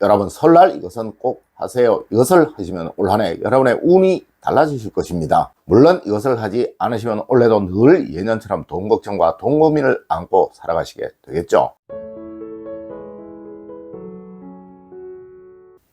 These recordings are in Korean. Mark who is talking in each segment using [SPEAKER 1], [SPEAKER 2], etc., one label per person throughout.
[SPEAKER 1] 여러분 설날 이것은 꼭 하세요. 이것을 하시면 올 한 해 여러분의 운이 달라지실 것입니다. 물론 이것을 하지 않으시면 올해도 늘 예년처럼 돈 걱정과 돈 고민을 안고 살아가시게 되겠죠.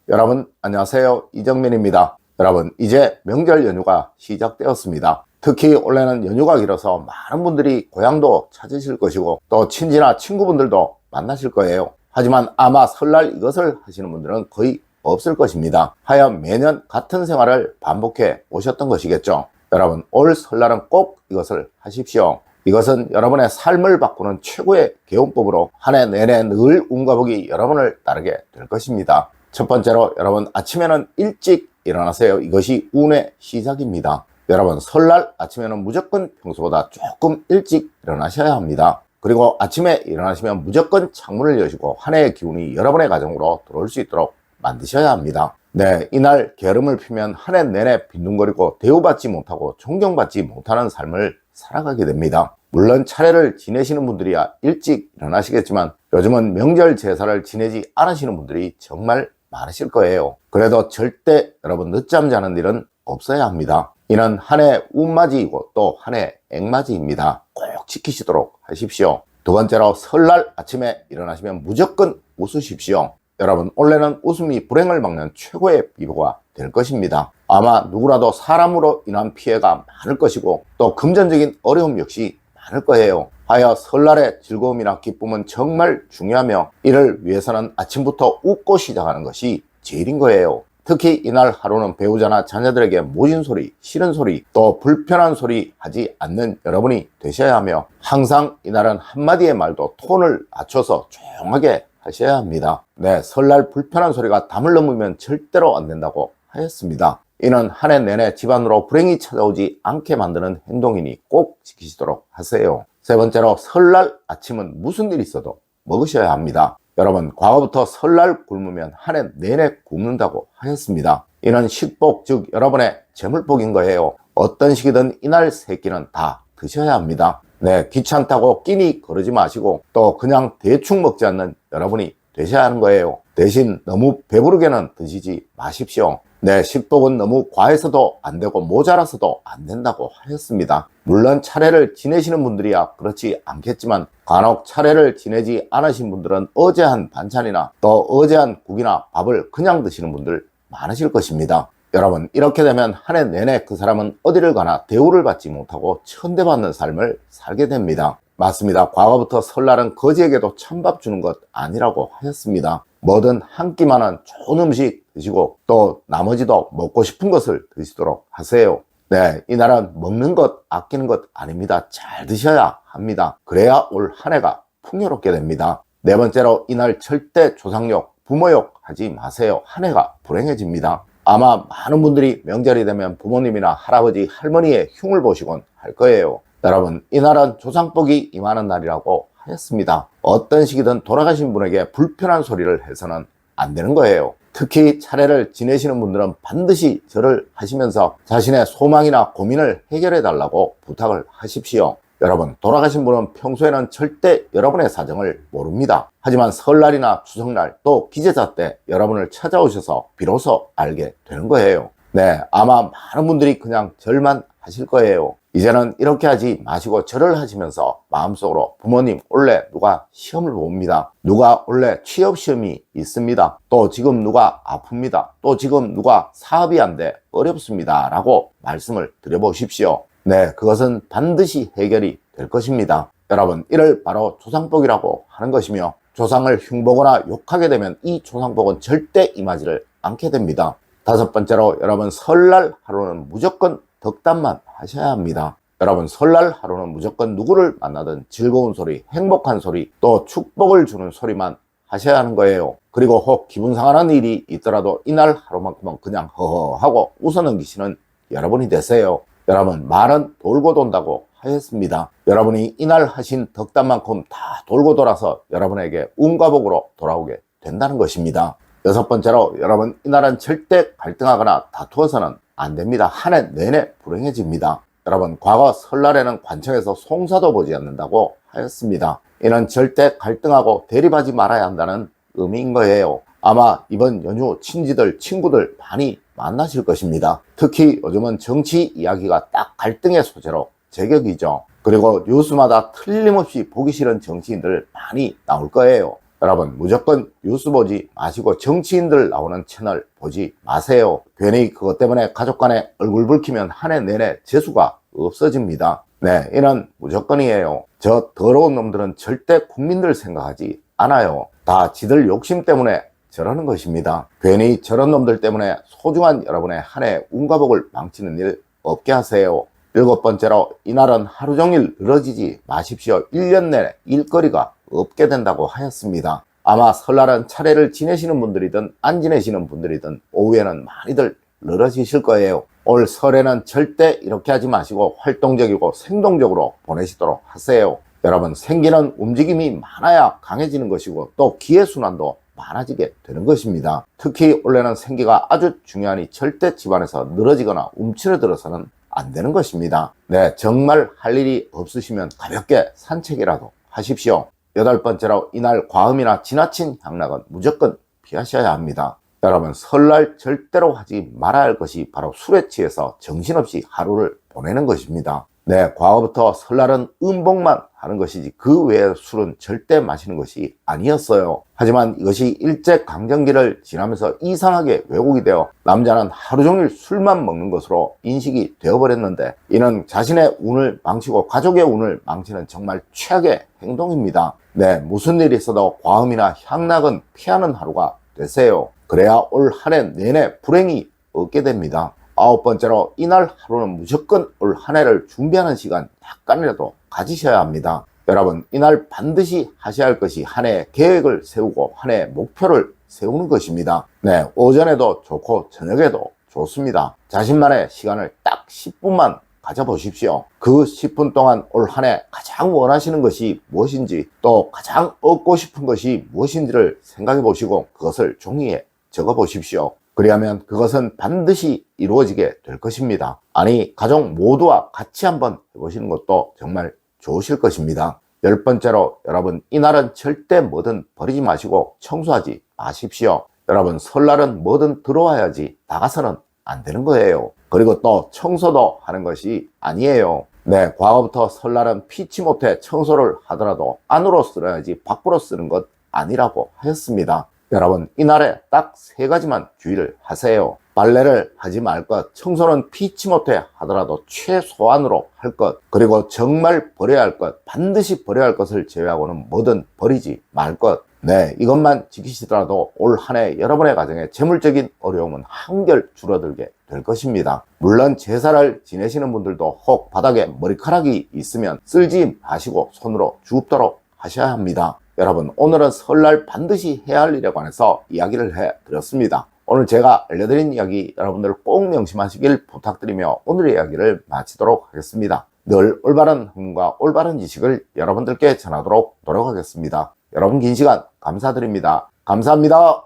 [SPEAKER 1] 여러분 안녕하세요, 이정민입니다. 여러분 이제 명절 연휴가 시작되었습니다. 특히 올해는 연휴가 길어서 많은 분들이 고향도 찾으실 것이고 또 친지나 친구분들도 만나실 거예요. 하지만 아마 설날 이것을 하시는 분들은 거의 없을 것입니다. 하여 매년 같은 생활을 반복해 오셨던 것이겠죠. 여러분 올 설날은 꼭 이것을 하십시오. 이것은 여러분의 삶을 바꾸는 최고의 개운법으로 한 해 내내 늘 운과 복이 여러분을 따르게 될 것입니다. 첫 번째로 여러분 아침에는 일찍 일어나세요. 이것이 운의 시작입니다. 여러분 설날 아침에는 무조건 평소보다 조금 일찍 일어나셔야 합니다. 그리고 아침에 일어나시면 무조건 창문을 여시고 한 해의 기운이 여러분의 가정으로 들어올 수 있도록 만드셔야 합니다. 네, 이날 게으름을 피면 한 해 내내 빈둥거리고 대우받지 못하고 존경받지 못하는 삶을 살아가게 됩니다. 물론 차례를 지내시는 분들이야 일찍 일어나시겠지만 요즘은 명절 제사를 지내지 않으시는 분들이 정말 많으실 거예요. 그래도 절대 여러분 늦잠 자는 일은 없어야 합니다. 이는 한 해 운맞이이고 또 한 해 액맞이입니다. 꼭 지키시도록 하십시오. 두 번째로 설날 아침에 일어나시면 무조건 웃으십시오. 여러분 올해는 웃음이 불행을 막는 최고의 비보가 될 것입니다. 아마 누구라도 사람으로 인한 피해가 많을 것이고 또 금전적인 어려움 역시 많을 거예요. 하여 설날의 즐거움이나 기쁨은 정말 중요하며 이를 위해서는 아침부터 웃고 시작하는 것이 제일인 거예요. 특히 이날 하루는 배우자나 자녀들에게 모진 소리, 싫은 소리, 또 불편한 소리 하지 않는 여러분이 되셔야 하며 항상 이날은 한마디의 말도 톤을 낮춰서 조용하게 하셔야 합니다. 네, 설날 불편한 소리가 담을 넘으면 절대로 안 된다고 하였습니다. 이는 한 해 내내 집안으로 불행이 찾아오지 않게 만드는 행동이니 꼭 지키시도록 하세요. 세 번째로 설날 아침은 무슨 일이 있어도 먹으셔야 합니다. 여러분 과거부터 설날 굶으면 한 해 내내 굶는다고 하였습니다. 이는 식복 즉 여러분의 재물복인 거예요. 어떤 식이든 이날 세 끼는 다 드셔야 합니다. 네, 귀찮다고 끼니 거르지 마시고 또 그냥 대충 먹지 않는 여러분이 되셔야 하는 거예요. 대신 너무 배부르게는 드시지 마십시오. 네, 식복은 너무 과해서도 안 되고 모자라서도 안 된다고 하였습니다. 물론 차례를 지내시는 분들이야 그렇지 않겠지만 간혹 차례를 지내지 않으신 분들은 어제 한 반찬이나 또 어제 한 국이나 밥을 그냥 드시는 분들 많으실 것입니다. 여러분 이렇게 되면 한 해 내내 그 사람은 어디를 가나 대우를 받지 못하고 천대받는 삶을 살게 됩니다. 맞습니다. 과거부터 설날은 거지에게도 찬밥 주는 것 아니라고 하였습니다. 뭐든 한 끼만은 좋은 음식 드시고 또 나머지도 먹고 싶은 것을 드시도록 하세요. 네, 이날은 먹는 것 아끼는 것 아닙니다. 잘 드셔야 합니다. 그래야 올 한 해가 풍요롭게 됩니다. 네 번째로 이날 절대 조상욕, 부모욕 하지 마세요. 한 해가 불행해집니다. 아마 많은 분들이 명절이 되면 부모님이나 할아버지, 할머니의 흉을 보시곤 할 거예요. 여러분 이날은 조상복이 임하는 날이라고 하였습니다. 어떤 식이든 돌아가신 분에게 불편한 소리를 해서는 안 되는 거예요. 특히 차례를 지내시는 분들은 반드시 절을 하시면서 자신의 소망이나 고민을 해결해 달라고 부탁을 하십시오. 여러분 돌아가신 분은 평소에는 절대 여러분의 사정을 모릅니다. 하지만 설날이나 추석날 또 기제사 때 여러분을 찾아오셔서 비로소 알게 되는 거예요. 네, 아마 많은 분들이 그냥 절만 하실 거예요. 이제는 이렇게 하지 마시고 절을 하시면서 마음속으로 부모님 올해 누가 시험을 봅니다. 누가 올해 취업시험이 있습니다. 또 지금 누가 아픕니다. 또 지금 누가 사업이 안 돼 어렵습니다 라고 말씀을 드려보십시오. 네, 그것은 반드시 해결이 될 것입니다. 여러분 이를 바로 조상복이라고 하는 것이며 조상을 흉보거나 욕하게 되면 이 조상복은 절대 임하지를 않게 됩니다. 다섯 번째로 여러분 설날 하루는 무조건 덕담만 하셔야 합니다. 여러분 설날 하루는 무조건 누구를 만나든 즐거운 소리, 행복한 소리, 또 축복을 주는 소리만 하셔야 하는 거예요. 그리고 혹 기분 상하는 일이 있더라도 이날 하루만큼은 그냥 허허하고 웃어 넘기시는 여러분이 되세요. 여러분 말은 돌고 돈다고 하였습니다. 여러분이 이날 하신 덕담만큼 다 돌고 돌아서 여러분에게 운과 복으로 돌아오게 된다는 것입니다. 여섯 번째로 여러분 이날은 절대 갈등하거나 다투어서는 안 됩니다. 한 해 내내 불행해집니다. 여러분 과거 설날에는 관청에서 송사도 보지 않는다고 하였습니다. 이는 절대 갈등하고 대립하지 말아야 한다는 의미인 거예요. 아마 이번 연휴 친지들, 친구들 많이 만나실 것입니다. 특히 요즘은 정치 이야기가 딱 갈등의 소재로 제격이죠. 그리고 뉴스마다 틀림없이 보기 싫은 정치인들 많이 나올 거예요. 여러분 무조건 뉴스 보지 마시고 정치인들 나오는 채널 보지 마세요. 괜히 그것 때문에 가족 간에 얼굴 붉히면 한 해 내내 재수가 없어집니다. 네, 이는 무조건이에요. 저 더러운 놈들은 절대 국민들 생각하지 않아요. 다 지들 욕심 때문에 저러는 것입니다. 괜히 저런 놈들 때문에 소중한 여러분의 한 해 운과 복을 망치는 일 없게 하세요. 7번째로, 이날은 하루 종일 늘어지지 마십시오. 1년 내내 일거리가 없게 된다고 하였습니다. 아마 설날은 차례를 지내시는 분들이든 안 지내시는 분들이든 오후에는 많이들 늘어지실 거예요. 올 설에는 절대 이렇게 하지 마시고 활동적이고 생동적으로 보내시도록 하세요. 여러분, 생기는 움직임이 많아야 강해지는 것이고 또 기회순환도 많아지게 되는 것입니다. 특히 올해는 생기가 아주 중요하니 절대 집안에서 늘어지거나 움츠러들어서는 안 되는 것입니다. 네, 정말 할 일이 없으시면 가볍게 산책이라도 하십시오. 8번째로, 이날 과음이나 지나친 향락은 무조건 피하셔야 합니다. 여러분, 설날 절대로 하지 말아야 할 것이 바로 술에 취해서 정신없이 하루를 보내는 것입니다. 네, 과거부터 설날은 음복만 하는 것이지 그 외에 술은 절대 마시는 것이 아니었어요. 하지만 이것이 일제강점기를 지나면서 이상하게 왜곡이 되어 남자는 하루 종일 술만 먹는 것으로 인식이 되어버렸는데, 이는 자신의 운을 망치고 가족의 운을 망치는 정말 최악의 행동입니다. 네, 무슨 일이 있어도 과음이나 향락은 피하는 하루가 되세요. 그래야 올 한 해 내내 불행이 없게 됩니다. 9번째로, 이날 하루는 무조건 올 한 해를 준비하는 시간 약간이라도 가지셔야 합니다. 여러분, 이날 반드시 하셔야 할 것이 한 해 계획을 세우고 한 해 목표를 세우는 것입니다. 네, 오전에도 좋고 저녁에도 좋습니다. 자신만의 시간을 딱 10분만 가져보십시오. 그 10분 동안 올 한 해 가장 원하시는 것이 무엇인지, 또 가장 얻고 싶은 것이 무엇인지를 생각해 보시고 그것을 종이에 적어 보십시오. 그리하면 그것은 반드시 이루어지게 될 것입니다. 아니, 가족 모두와 같이 한번 해보시는 것도 정말 좋으실 것입니다. 10번째로, 여러분, 이날은 절대 뭐든 버리지 마시고 청소하지 마십시오. 여러분, 설날은 뭐든 들어와야지 나가서는 안 되는 거예요. 그리고 또 청소도 하는 것이 아니에요. 네, 과거부터 설날은 피치 못해 청소를 하더라도 안으로 쓸어야지 밖으로 쓰는 것 아니라고 하였습니다. 여러분, 이날에 딱 3가지만 주의를 하세요. 빨래를 하지 말 것, 청소는 피치 못해 하더라도 최소한으로 할 것, 그리고 정말 버려야 할 것, 반드시 버려야 할 것을 제외하고는 뭐든 버리지 말 것. 네, 이것만 지키시더라도 올 한 해 여러분의 가정에 재물적인 어려움은 한결 줄어들게 될 것입니다. 물론 제사를 지내시는 분들도 혹 바닥에 머리카락이 있으면 쓸지 마시고 손으로 줍도록 하셔야 합니다. 여러분, 오늘은 설날 반드시 해야 할 일에 관해서 이야기를 해드렸습니다. 오늘 제가 알려드린 이야기 여러분들 꼭 명심하시길 부탁드리며 오늘의 이야기를 마치도록 하겠습니다. 늘 올바른 흥과 올바른 지식을 여러분들께 전하도록 노력하겠습니다. 여러분, 긴 시간 감사드립니다. 감사합니다.